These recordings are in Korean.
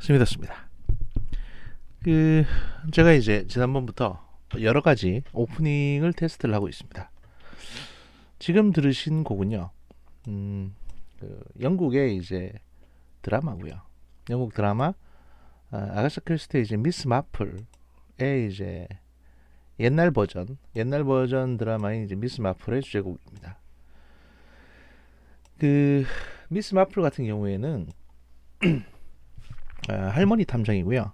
스미더스입니다. 제가 이제 지난번부터 여러 가지 오프닝을 테스트를 하고 있습니다. 지금 들으신 곡은요, 영국의 이제 드라마고요. 영국 드라마 아가사 크리스티의 이제 미스 마플의 이제 옛날 버전 드라마인 이제 미스 마플의 주제곡입니다. 미스 마플 같은 경우에는 할머니 탐정이고요.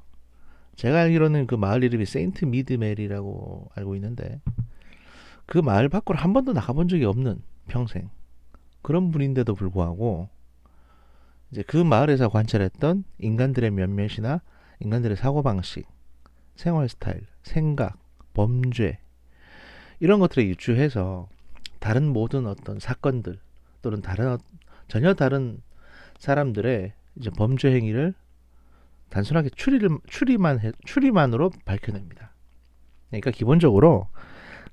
제가 알기로는 그 마을 이름이 세인트 미드메리라고 알고 있는데 그 마을 밖으로 한 번도 나가본 적이 없는 평생 그런 분인데도 불구하고 이제 그 마을에서 관찰했던 인간들의 면면이나 인간들의 사고방식, 생활 스타일, 생각, 범죄 이런 것들에 유추해서 다른 모든 어떤 사건들 또는 전혀 다른 사람들의 이제 범죄 행위를 단순하게 추리만으로 밝혀냅니다. 그러니까 기본적으로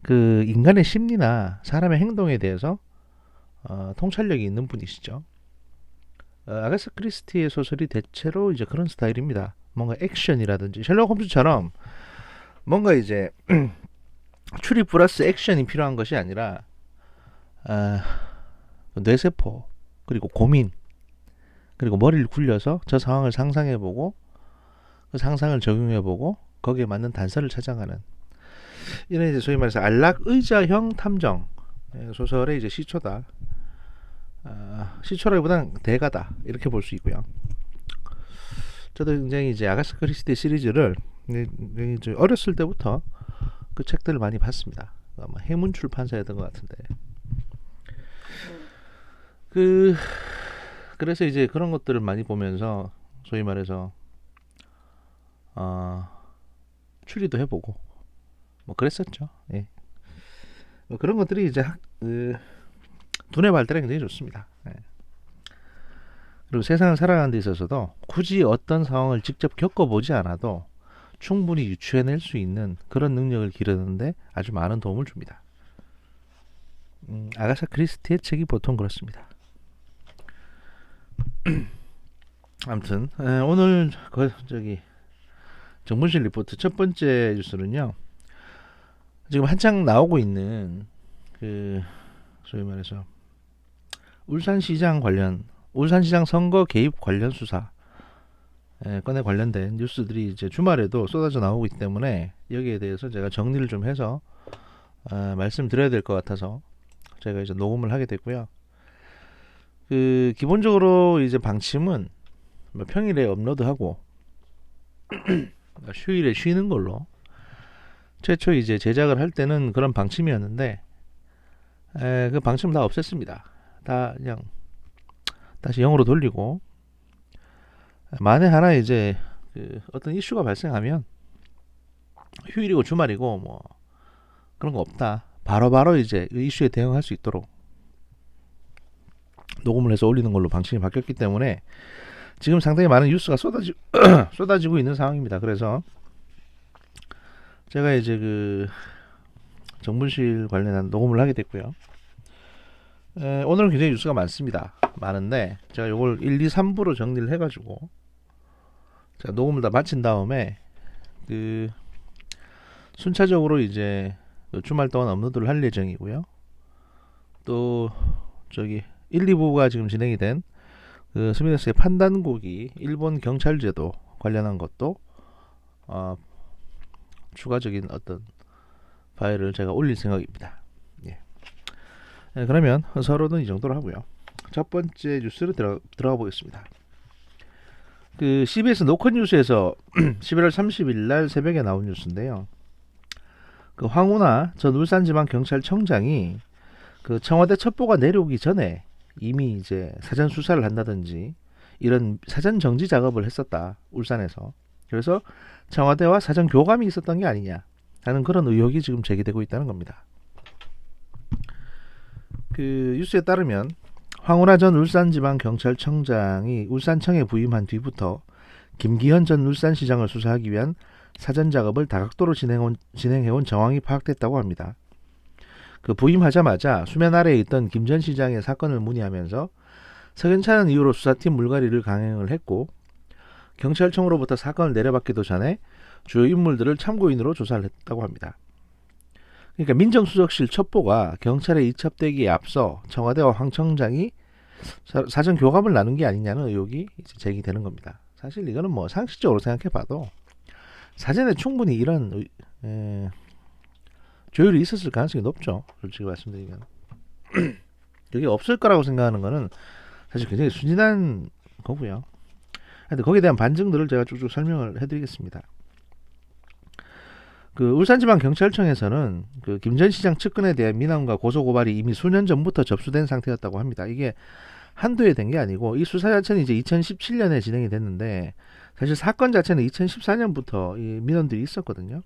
그 인간의 심리나 사람의 행동에 대해서 통찰력이 있는 분이시죠. 아가사 크리스티의 소설이 대체로 이제 그런 스타일입니다. 뭔가 액션이라든지 셜록 홈즈처럼 뭔가 이제 추리 플러스 액션이 필요한 것이 아니라 뇌세포 그리고 고민 그리고 머리를 굴려서 저 상황을 상상해보고 그 상상을 적용해보고 거기에 맞는 단서를 찾아가는 이런 이제 소위 말해서 안락의자형 탐정 소설의 이제 시초다. 시초라기보다는 대가다 이렇게 볼 수 있고요. 저도 굉장히 이제 아가사 크리스티 시리즈를 이제 어렸을 때부터 그 책들을 많이 봤습니다. 아마 행문 출판사였던 것 같은데 그래서 이제 그런 것들을 많이 보면서 소위 말해서 추리도 해보고 뭐 그랬었죠. 예. 뭐 그런 것들이 이제 두뇌 발달에 굉장히 좋습니다. 예. 그리고 세상을 살아가는 데 있어서도 굳이 어떤 상황을 직접 겪어보지 않아도 충분히 유추해낼 수 있는 그런 능력을 기르는데 아주 많은 도움을 줍니다. 아가사 크리스티의 책이 보통 그렇습니다. 아무튼 오늘 정문실 리포트 첫 번째 뉴스는요. 지금 한창 나오고 있는 소위 말해서 울산시장 선거 개입 관련 수사 건에 관련된 뉴스들이 이제 주말에도 쏟아져 나오고 있기 때문에 여기에 대해서 제가 정리를 좀 해서 말씀드려야 될 것 같아서 제가 이제 녹음을 하게 됐고요. 기본적으로 이제 방침은 평일에 업로드하고 휴일에 쉬는 걸로 최초 이제 제작을 할 때는 그런 방침이었는데 그 방침 다 없앴습니다. 다 그냥 다시 0으로 돌리고 만에 하나 이제 어떤 이슈가 발생하면 휴일이고 주말이고 뭐 그런 거 없다. 바로바로 이제 그 이슈에 대응할 수 있도록 녹음을 해서 올리는 걸로 방침이 바뀌었기 때문에 지금 상당히 많은 뉴스가 쏟아지고 있는 상황입니다. 그래서 제가 이제 정문실 관련한 녹음을 하게 됐고요. 오늘은 굉장히 뉴스가 많은데 제가 요걸 1, 2, 3부로 정리를 해가지고 제가 녹음을 다 마친 다음에 순차적으로 이제 주말 동안 업로드를 할 예정이고요. 또 1, 2부가 지금 진행이 된 스미더스의 판단고기 일본 경찰제도 관련한 것도 추가적인 어떤 파일을 제가 올릴 생각입니다. 예. 그러면 서로는 이 정도로 하고요. 첫 번째 뉴스로 들어가 보겠습니다. CBS 노컷뉴스에서 11월 30일 날 새벽에 나온 뉴스인데요. 황운하 전 울산지방경찰청장이 청와대 첩보가 내려오기 전에 이미 이제 사전 수사를 한다든지 이런 사전 정지 작업을 했었다. 울산에서. 그래서 청와대와 사전 교감이 있었던 게 아니냐 하는 그런 의혹이 지금 제기되고 있다는 겁니다. 뉴스에 따르면 황운하 전 울산지방경찰청장이 울산청에 부임한 뒤부터 김기현 전 울산시장을 수사하기 위한 사전 작업을 다각도로 진행해온 정황이 파악됐다고 합니다. 부임하자마자 수면 아래에 있던 김 전 시장의 사건을 문의하면서 석연찮은 이유로 수사팀 물갈이를 강행을 했고 경찰청으로부터 사건을 내려받기도 전에 주요 인물들을 참고인으로 조사를 했다고 합니다. 그러니까 민정수석실 첩보가 경찰에 이첩되기에 앞서 청와대와 황 청장이 사전 교감을 나눈 게 아니냐는 의혹이 이제 제기되는 겁니다. 사실 이거는 뭐 상식적으로 생각해봐도 사전에 충분히 이런 조율이 있었을 가능성이 높죠. 솔직히 말씀드리면 그게 없을 거라고 생각하는 거는 사실 굉장히 순진한 거고요. 근데 거기에 대한 반증들을 제가 쭉쭉 설명을 해드리겠습니다. 그 울산지방경찰청에서는 그 김 전 시장 측근에 대한 민원과 고소고발이 이미 수년 전부터 접수된 상태였다고 합니다. 이게 한두 해 된 게 아니고 이 수사 자체는 이제 2017년에 진행이 됐는데 사실 사건 자체는 2014년부터 이 민원들이 있었거든요.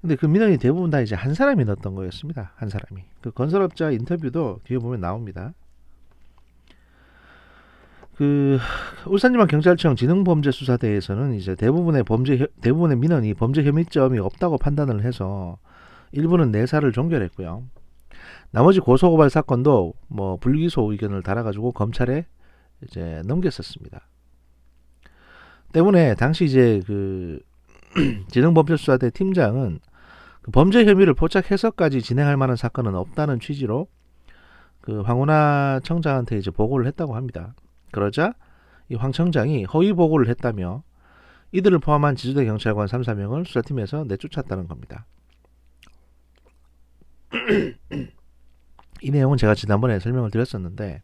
근데 그 민원이 대부분 다 이제 한 사람이 넣었던 거였습니다. 한 사람이. 그 건설업자 인터뷰도 뒤에 보면 나옵니다. 그 울산지방경찰청 지능범죄수사대에서는 이제 대부분의 민원이 범죄 혐의점이 없다고 판단을 해서 일부는 내사를 종결했고요. 나머지 고소고발 사건도 뭐 불기소 의견을 달아가지고 검찰에 이제 넘겼었습니다. 때문에 당시 이제 그 지능범죄수사대 팀장은 그 범죄 혐의를 포착해서까지 진행할 만한 사건은 없다는 취지로 그 황운하 청장한테 이제 보고를 했다고 합니다. 그러자 이 황 청장이 허위 보고를 했다며 이들을 포함한 지주대 경찰관 3, 4명을 수사팀에서 내쫓았다는 겁니다. 이 내용은 제가 지난번에 설명을 드렸었는데,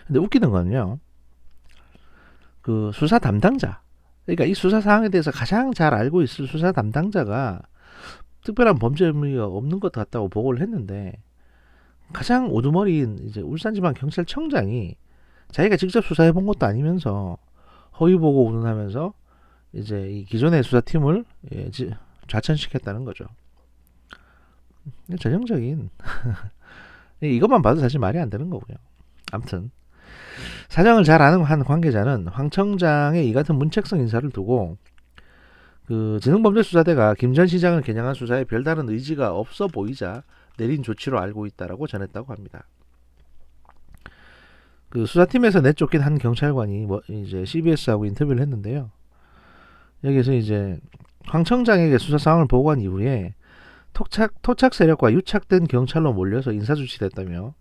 근데 웃기는 거는요, 그 수사 담당자, 그러니까 이 수사 사항에 대해서 가장 잘 알고 있을 수사 담당자가 특별한 범죄 혐의가 없는 것 같다고 보고를 했는데, 가장 우두머리인 이제 울산지방경찰청장이 자기가 직접 수사해 본 것도 아니면서 허위 보고 운운하면서 이제 이 기존의 수사팀을 좌천시켰다는 거죠. 전형적인 이것만 봐도 사실 말이 안 되는 거고요. 아무튼 사정을 잘 아는 한 관계자는 황 청장의 이 같은 문책성 인사를 두고 그 지능범죄수사대가 김 전 시장을 겨냥한 수사에 별다른 의지가 없어 보이자 내린 조치로 알고 있다라고 전했다고 합니다. 그 수사팀에서 내쫓긴 한 경찰관이 이제 CBS하고 인터뷰를 했는데요. 여기서 이제 황 청장에게 수사 상황을 보고한 이후에 토착 세력과 유착된 경찰로 몰려서 인사조치됐다며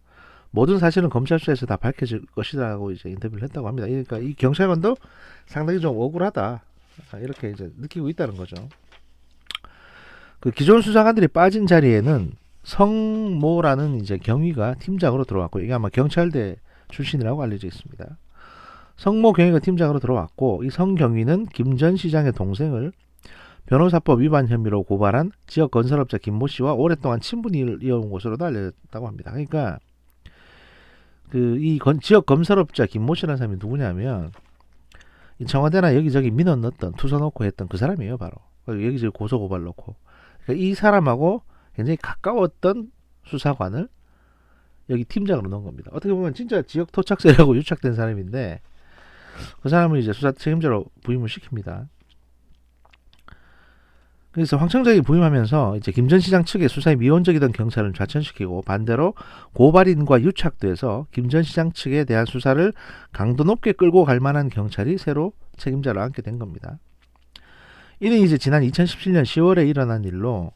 모든 사실은 검찰 수사에서 다 밝혀질 것이라고 이제 인터뷰를 했다고 합니다. 그러니까 이 경찰관도 상당히 좀 억울하다 이렇게 이제 느끼고 있다는 거죠. 그 기존 수사관들이 빠진 자리에는 성모라는 이제 경위가 팀장으로 들어왔고 이게 아마 경찰대 출신이라고 알려져 있습니다. 성모 경위가 팀장으로 들어왔고 이 성경위는 김 전 시장의 동생을 변호사법 위반 혐의로 고발한 지역 건설업자 김모 씨와 오랫동안 친분을 이어온 것으로도 알려졌다고 합니다. 그러니까 그 이 지역 건설업자 김모 씨라는 사람이 누구냐면 청와대나 여기저기 민원 넣었던 투서 놓고 했던 그 사람이에요. 바로 여기저기 고소 고발 놓고 그러니까 이 사람하고 굉장히 가까웠던 수사관을 여기 팀장으로 넣은 겁니다. 어떻게 보면 진짜 지역 토착세라고 유착된 사람인데 그 사람을 이제 수사 책임자로 부임을 시킵니다. 그래서 황 청장이 부임하면서 이제 김 전 시장 측의 수사에 미온적이던 경찰을 좌천시키고 반대로 고발인과 유착돼서 김 전 시장 측에 대한 수사를 강도 높게 끌고 갈 만한 경찰이 새로 책임자를 안게 된 겁니다. 이는 이제 지난 2017년 10월에 일어난 일로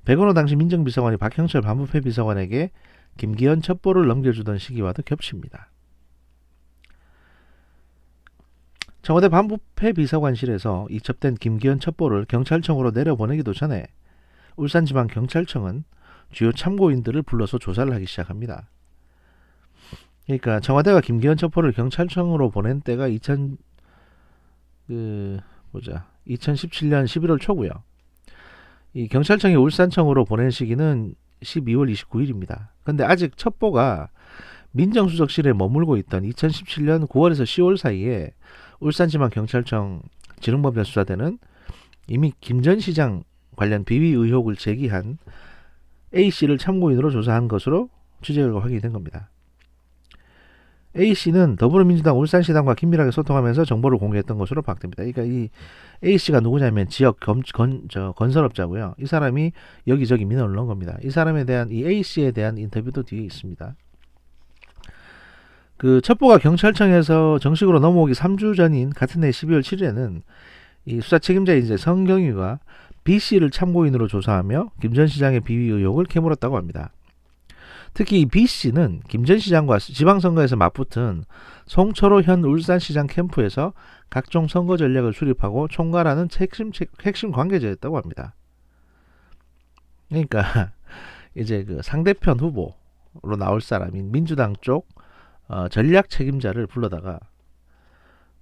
백원호 당시 민정비서관이 박형철 반부패 비서관에게 김기현 첩보를 넘겨주던 시기와도 겹칩니다. 청와대 반부패 비서관실에서 이첩된 김기현 첩보를 경찰청으로 내려보내기도 전에 울산지방경찰청은 주요 참고인들을 불러서 조사를 하기 시작합니다. 그러니까 청와대가 김기현 첩보를 경찰청으로 보낸 때가 2017년 11월 초고요. 이 경찰청이 울산청으로 보낸 시기는 12월 29일입니다. 근데 아직 첩보가 민정수석실에 머물고 있던 2017년 9월에서 10월 사이에 울산지방경찰청 지능범죄수사대는 이미 김 전 시장 관련 비위 의혹을 제기한 A씨를 참고인으로 조사한 것으로 취재 결과 확인이 된 겁니다. A씨는 더불어민주당 울산시당과 긴밀하게 소통하면서 정보를 공개했던 것으로 파악됩니다. 그러니까 이 A씨가 누구냐면 지역 건설업자고요. 이 사람이 여기저기 민원을 넣은 겁니다. 이 사람에 대한 이 A씨에 대한 인터뷰도 뒤에 있습니다. 그 첩보가 경찰청에서 정식으로 넘어오기 3주 전인 같은 해 12월 7일에는 이 수사 책임자인 이제 성경위가 B 씨를 참고인으로 조사하며 김 전 시장의 비위 의혹을 캐물었다고 합니다. 특히 이 B 씨는 김 전 시장과 지방선거에서 맞붙은 송철호 현 울산시장 캠프에서 각종 선거 전략을 수립하고 총괄하는 핵심 관계자였다고 합니다. 그러니까 이제 그 상대편 후보로 나올 사람인 민주당 쪽 전략 책임자를 불러다가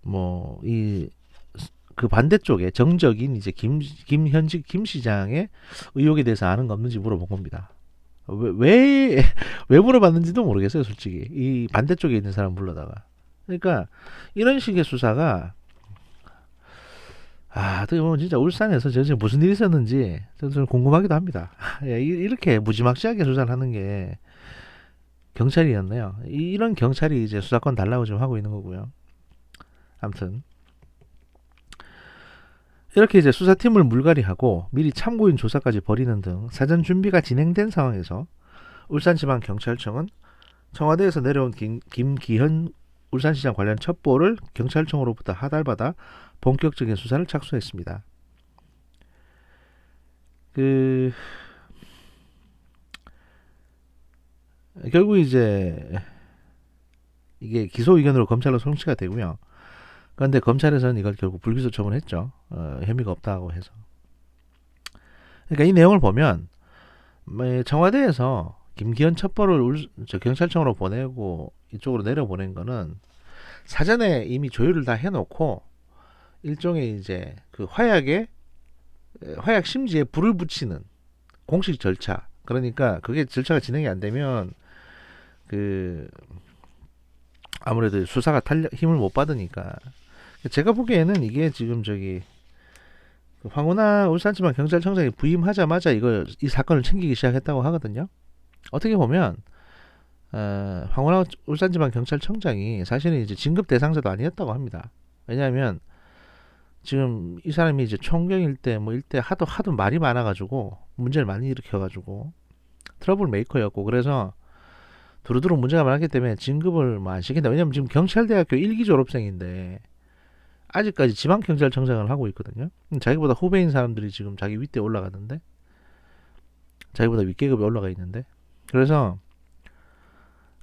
뭐 이 그 반대쪽에 정적인 이제 김현직 김 시장의 의혹에 대해서 아는 거 없는지 물어본 겁니다. 왜 물어봤는지도 모르겠어요, 솔직히. 이 반대쪽에 있는 사람 불러다가. 그러니까 이런 식의 수사가 어떻게 보면 진짜 울산에서 전체 무슨 일이 있었는지 좀 궁금하기도 합니다. 이렇게 무지막지하게 수사를 하는 게 경찰이었네요. 이런 경찰이 이제 수사권 달라고 지금 하고 있는 거고요. 아무튼 이렇게 이제 수사팀을 물갈이하고 미리 참고인 조사까지 벌이는 등 사전 준비가 진행된 상황에서 울산지방경찰청은 청와대에서 내려온 김기현 울산시장 관련 첩보를 경찰청으로부터 하달받아 본격적인 수사를 착수했습니다. 결국 이제 이게 기소 의견으로 검찰로 송치가 되고요. 그런데 검찰에서는 이걸 결국 불기소 처분했죠. 혐의가 없다고 해서. 그러니까 이 내용을 보면 청와대에서 김기현 첩보를 경찰청으로 보내고 이쪽으로 내려보낸 거는 사전에 이미 조율을 다 해놓고 일종의 이제 그 화약 심지에 불을 붙이는 공식 절차. 그러니까 그게 절차가 진행이 안 되면 아무래도 수사가 힘을 못 받으니까. 제가 보기에는 이게 지금 황운하 울산지방경찰청장이 부임하자마자 이 사건을 챙기기 시작했다고 하거든요. 어떻게 보면 황운하 울산지방경찰청장이 사실은 이제 진급 대상자도 아니었다고 합니다. 왜냐하면 지금 이 사람이 이제 총경일 때 일대 하도 말이 많아가지고 문제를 많이 일으켜가지고 트러블 메이커였고, 그래서 두루두루 문제가 많았기 때문에 진급을 안 시킨다. 왜냐면 지금 경찰대학교 1기 졸업생인데 아직까지 지방경찰청장을 하고 있거든요. 자기보다 후배인 사람들이 지금 자기 윗대에 올라가는데, 자기보다 윗계급에 올라가 있는데, 그래서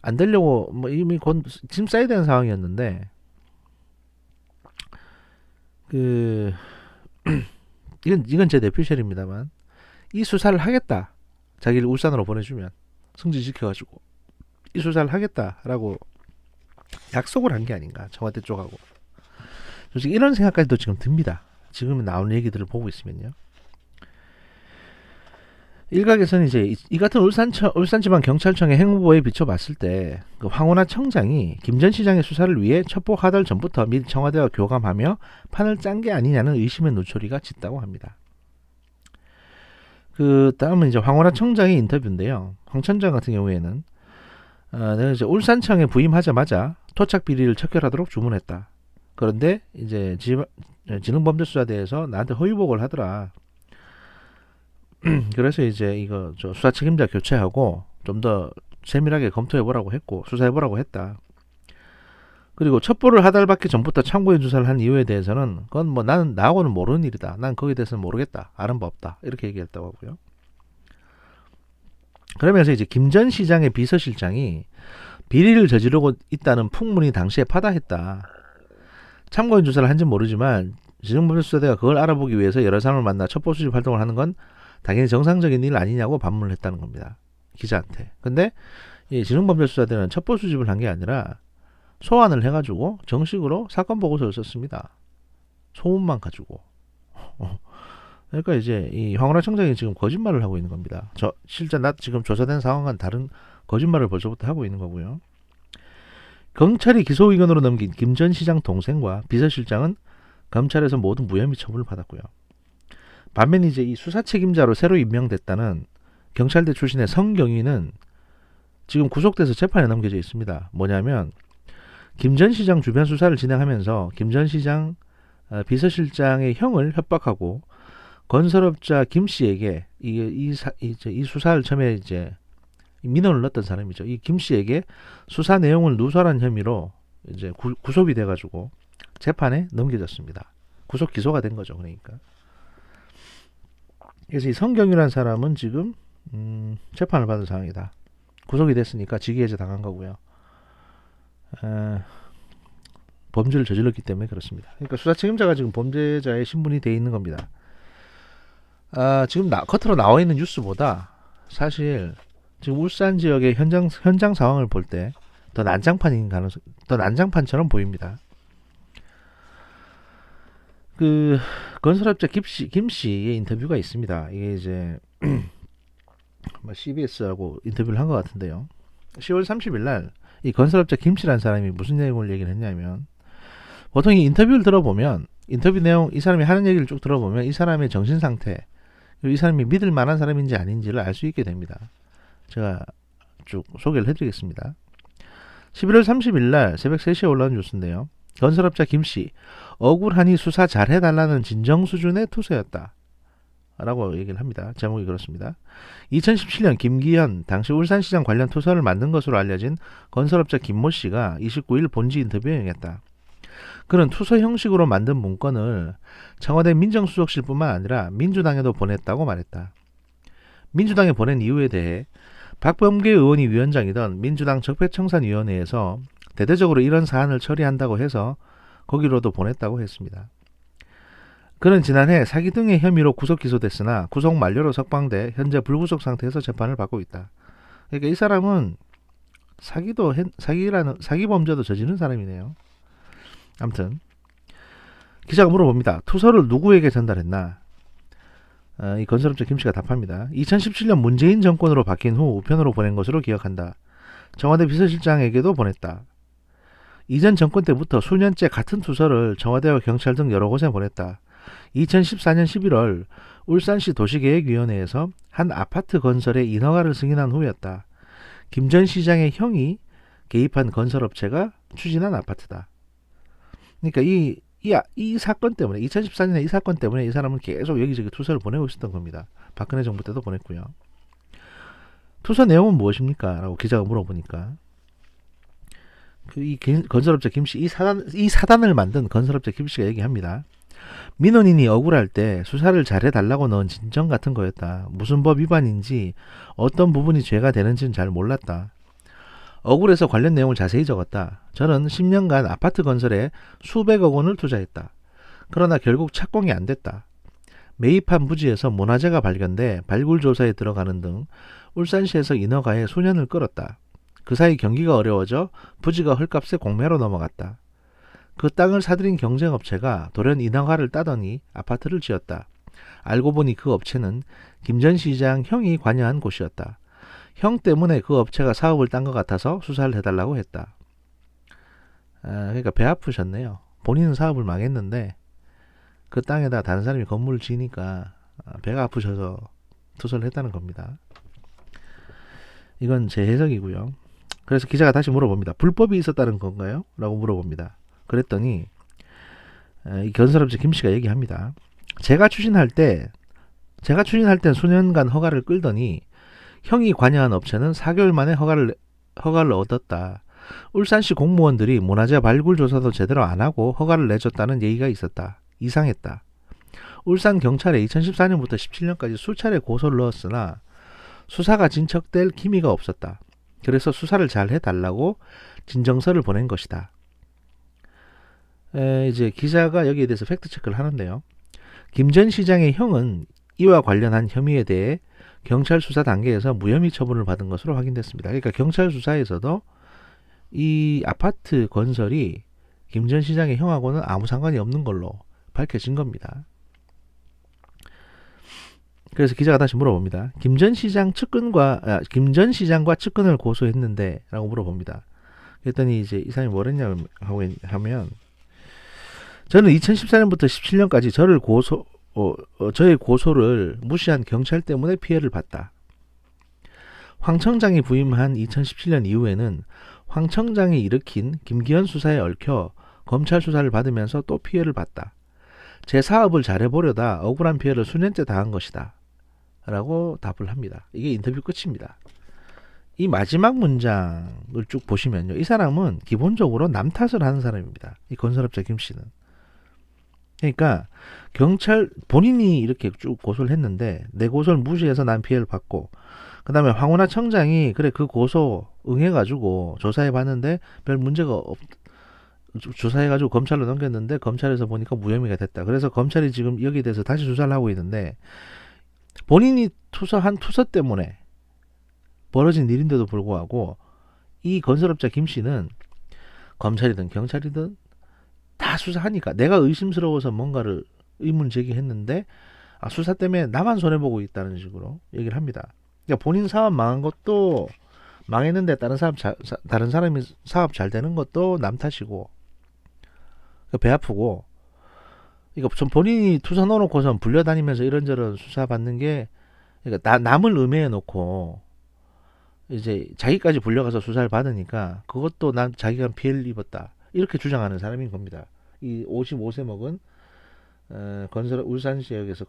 안 되려고 이미 곧 짐 싸야 되는 상황이었는데, 이건 제 내피셜입니다만 이 수사를 하겠다, 자기를 울산으로 보내주면 승진시켜가지고 이 수사를 하겠다라고 약속을 한 게 아닌가, 청와대 쪽하고. 솔직히 이런 생각까지도 지금 듭니다. 지금 나오는 얘기들을 보고 있으면요. 일각에서는 이제 이 같은 울산지방경찰청의 행보에 비춰봤을 때 황운하 청장이 김 전 시장의 수사를 위해 첩보 하달 전부터 미리 청와대와 교감하며 판을 짠 게 아니냐는 의심의 눈초리가 짙다고 합니다. 다음은 이제 황운하 청장의 인터뷰인데요. 황 청장 같은 경우에는 내가 이제 울산청에 부임하자마자 토착 비리를 척결하도록 주문했다. 그런데 이제 지능범죄수사대에서 나한테 허위보고를 하더라. 그래서 이제 이거 수사 책임자 교체하고 좀 더 세밀하게 검토해보라고 했고 수사해보라고 했다. 그리고 첩보를 하달받기 전부터 참고인 조사를 한 이유에 대해서는 그건 나는 나하고는 모르는 일이다. 난 거기에 대해서는 모르겠다. 아는 바 없다. 이렇게 얘기했다고 하고요. 그러면서 이제 김 전 시장의 비서실장이 비리를 저지르고 있다는 풍문이 당시에 파다했다. 참고인 조사를 한지 모르지만 지능범죄수사대가 그걸 알아보기 위해서 여러 사람을 만나 첩보 수집 활동을 하는 건 당연히 정상적인 일 아니냐고 반문을 했다는 겁니다. 기자한테. 근데 이 지능범죄수사대는 첩보 수집을 한 게 아니라 소환을 해가지고 정식으로 사건 보고서를 썼습니다. 소문만 가지고. 그러니까 이제 이 황운하 청장이 지금 거짓말을 하고 있는 겁니다. 실제 지금 조사된 상황과는 다른 거짓말을 벌써부터 하고 있는 거고요. 경찰이 기소 의견으로 넘긴 김 전 시장 동생과 비서실장은 검찰에서 모두 무혐의 처분을 받았고요. 반면 이제 이 수사 책임자로 새로 임명됐다는 경찰대 출신의 성경위는 지금 구속돼서 재판에 넘겨져 있습니다. 뭐냐면 김 전 시장 주변 수사를 진행하면서 김 전 시장 비서실장의 형을 협박하고 건설업자 김 씨에게 이 수사를 처음에 이제 민원을 넣었던 사람이죠. 이 김 씨에게 수사 내용을 누설한 혐의로 이제 구속이 돼가지고 재판에 넘겨졌습니다. 구속 기소가 된 거죠. 그러니까. 그래서 이 성경이라는 사람은 지금 재판을 받은 상황이다. 구속이 됐으니까 직위해제 당한 거고요. 범죄를 저질렀기 때문에 그렇습니다. 그러니까 수사 책임자가 지금 범죄자의 신분이 돼 있는 겁니다. 지금 겉으로 나와 있는 뉴스보다 사실 지금 울산 지역의 현장 상황을 볼 때 더 난장판처럼 보입니다. 그 건설업자 김 씨의 인터뷰가 있습니다. 이게 이제 CBS하고 인터뷰를 한 것 같은데요. 10월 30일 날 이 건설업자 김 씨라는 사람이 무슨 내용을 얘기를 했냐면, 보통 이 인터뷰를 들어보면 인터뷰 내용, 이 사람이 하는 얘기를 쭉 들어보면 이 사람의 정신 상태, 그리고 이 사람이 믿을 만한 사람인지 아닌지를 알 수 있게 됩니다. 제가 쭉 소개를 해드리겠습니다. 11월 30일 날 새벽 3시에 올라온 뉴스인데요. 건설업자 김 씨, 억울하니 수사 잘 해달라는 진정 수준의 투서였다 라고 얘기를 합니다. 제목이 그렇습니다. 2017년 김기현 당시 울산시장 관련 투서를 만든 것으로 알려진 건설업자 김모 씨가 29일 본지 인터뷰에 응했다. 그는 투서 형식으로 만든 문건을 청와대 민정수석실뿐만 아니라 민주당에도 보냈다고 말했다. 민주당에 보낸 이유에 대해 박범계 의원이 위원장이던 민주당 적폐청산위원회에서 대대적으로 이런 사안을 처리한다고 해서 거기로도 보냈다고 했습니다. 그는 지난해 사기 등의 혐의로 구속 기소됐으나 구속 만료로 석방돼 현재 불구속 상태에서 재판을 받고 있다. 그러니까 이 사람은 사기 범죄도 저지른 사람이네요. 아무튼 기자가 물어봅니다. 투서를 누구에게 전달했나? 이 건설업자 김 씨가 답합니다. 2017년 문재인 정권으로 바뀐 후 우편으로 보낸 것으로 기억한다. 청와대 비서실장에게도 보냈다. 이전 정권 때부터 수년째 같은 투서를 청와대와 경찰 등 여러 곳에 보냈다. 2014년 11월 울산시 도시계획위원회에서 한 아파트 건설의 인허가를 승인한 후였다. 김 전 시장의 형이 개입한 건설업체가 추진한 아파트다. 그러니까 이 사건 때문에, 2014년에 이 사건 때문에 이 사람은 계속 여기저기 투서를 보내고 있었던 겁니다. 박근혜 정부 때도 보냈고요. 투서 내용은 무엇입니까? 라고 기자가 물어보니까 이 건설업자 김씨, 이 사단을 만든 건설업자 김씨가 얘기합니다. 민원인이 억울할 때 수사를 잘해달라고 넣은 진정 같은 거였다. 무슨 법 위반인지 어떤 부분이 죄가 되는지는 잘 몰랐다. 억울해서 관련 내용을 자세히 적었다. 저는 10년간 아파트 건설에 수백억 원을 투자했다. 그러나 결국 착공이 안 됐다. 매입한 부지에서 문화재가 발견돼 발굴조사에 들어가는 등 울산시에서 인허가에 수년을 끌었다. 그 사이 경기가 어려워져 부지가 헐값에 공매로 넘어갔다. 그 땅을 사들인 경쟁업체가 돌연 인허가를 따더니 아파트를 지었다. 알고 보니 그 업체는 김 전 시장 형이 관여한 곳이었다. 형 때문에 그 업체가 사업을 딴 것 같아서 수사를 해달라고 했다. 그러니까 배 아프셨네요. 본인은 사업을 망했는데 그 땅에다 다른 사람이 건물을 지니까 배가 아프셔서 투서를 했다는 겁니다. 이건 제 해석이고요. 그래서 기자가 다시 물어봅니다. 불법이 있었다는 건가요? 라고 물어봅니다. 그랬더니 이 건설업체 김 씨가 얘기합니다. 제가 추진할 땐 수년간 허가를 끌더니 형이 관여한 업체는 4개월 만에 허가를 얻었다. 울산시 공무원들이 문화재 발굴 조사도 제대로 안 하고 허가를 내줬다는 얘기가 있었다. 이상했다. 울산 경찰에 2014년부터 17년까지 수차례 고소를 넣었으나 수사가 진척될 기미가 없었다. 그래서 수사를 잘 해달라고 진정서를 보낸 것이다. 이제 기자가 여기에 대해서 팩트 체크를 하는데요. 김 전 시장의 형은 이와 관련한 혐의에 대해 경찰 수사 단계에서 무혐의 처분을 받은 것으로 확인됐습니다. 그러니까 경찰 수사에서도 이 아파트 건설이 김 전 시장의 형하고는 아무 상관이 없는 걸로 밝혀진 겁니다. 그래서 기자가 다시 물어봅니다. 김 전 시장과 측근을 고소했는데 라고 물어봅니다. 그랬더니 이제 이 사람이 뭐랬냐 하면 저는 2014년부터 17년까지 저의 고소를 무시한 경찰 때문에 피해를 봤다. 황 청장이 부임한 2017년 이후에는 황 청장이 일으킨 김기현 수사에 얽혀 검찰 수사를 받으면서 또 피해를 봤다. 제 사업을 잘해보려다 억울한 피해를 수년째 당한 것이다. 라고 답을 합니다. 이게 인터뷰 끝입니다. 이 마지막 문장을 쭉 보시면요. 이 사람은 기본적으로 남 탓을 하는 사람입니다. 이 건설업자 김 씨는. 그러니까 경찰 본인이 이렇게 쭉 고소를 했는데 내 고소를 무시해서 난 피해를 받고 그다음에 황운하 청장이 그래 그 고소 응해가지고 조사해봤는데 별 문제가 조사해가지고 검찰로 넘겼는데 검찰에서 보니까 무혐의가 됐다. 그래서 검찰이 지금 여기에 대해서 다시 수사를 하고 있는데 본인이 투서한 투서 때문에 벌어진 일인데도 불구하고 이 건설업자 김 씨는 검찰이든 경찰이든 다 수사하니까 내가 의심스러워서 뭔가를 의문 제기했는데 수사 때문에 나만 손해보고 있다는 식으로 얘기를 합니다. 그러니까 본인 사업 망한 것도 망했는데 다른 사람이 사업 잘 되는 것도 남 탓이고 배 아프고 이거 좀 본인이 투사 넣어놓고선 불려다니면서 이런저런 수사 받는 게 그러니까 남을 음해해 놓고 이제 자기까지 불려가서 수사를 받으니까 그것도 자기가 피해를 입었다 이렇게 주장하는 사람인 겁니다. 이 55세 먹은 울산 지역에서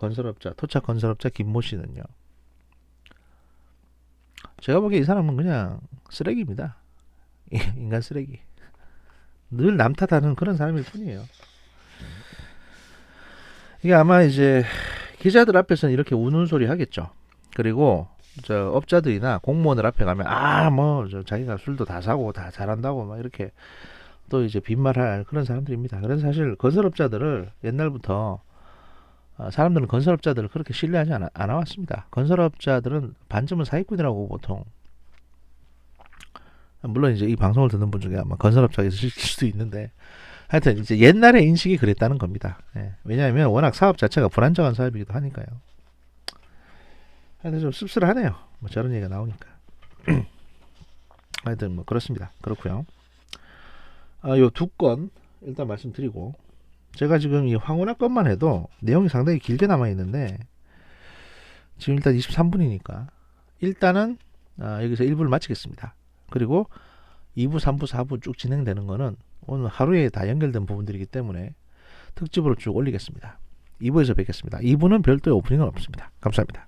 토착 건설업자 김모 씨는요. 제가 보기에 이 사람은 그냥 쓰레기입니다. 인간 쓰레기. 늘 남 탓하는 그런 사람일 뿐이에요. 이게 아마 이제 기자들 앞에서는 이렇게 우는 소리 하겠죠. 그리고 저 업자들이나 공무원들 앞에 가면 뭐 자기가 술도 다 사고 다 잘한다고 막 이렇게 또 이제 빈말할 그런 사람들입니다. 그래서 사실 건설업자들을 옛날부터 사람들은 건설업자들을 그렇게 신뢰하지 않아 왔습니다. 건설업자들은 반쯤은 사기꾼이라고 보통. 물론 이제 이 방송을 듣는 분 중에 아마 건설업자에서 있을 수도 있는데 하여튼 이제 옛날의 인식이 그랬다는 겁니다. 예. 왜냐하면 워낙 사업 자체가 불안정한 사업이기도 하니까요. 하여튼 좀 씁쓸하네요. 뭐 저런 얘기가 나오니까. 하여튼 뭐 그렇습니다. 그렇고요. 요 두 건 일단 말씀드리고 제가 지금 이 황운하 건만 해도 내용이 상당히 길게 남아 있는데 지금 일단 23분이니까 일단은 여기서 1부를 마치겠습니다. 그리고 2부, 3부, 4부 쭉 진행되는 거는 오늘 하루에 다 연결된 부분들이기 때문에 특집으로 쭉 올리겠습니다. 2부에서 뵙겠습니다. 2부는 별도의 오프닝은 없습니다. 감사합니다.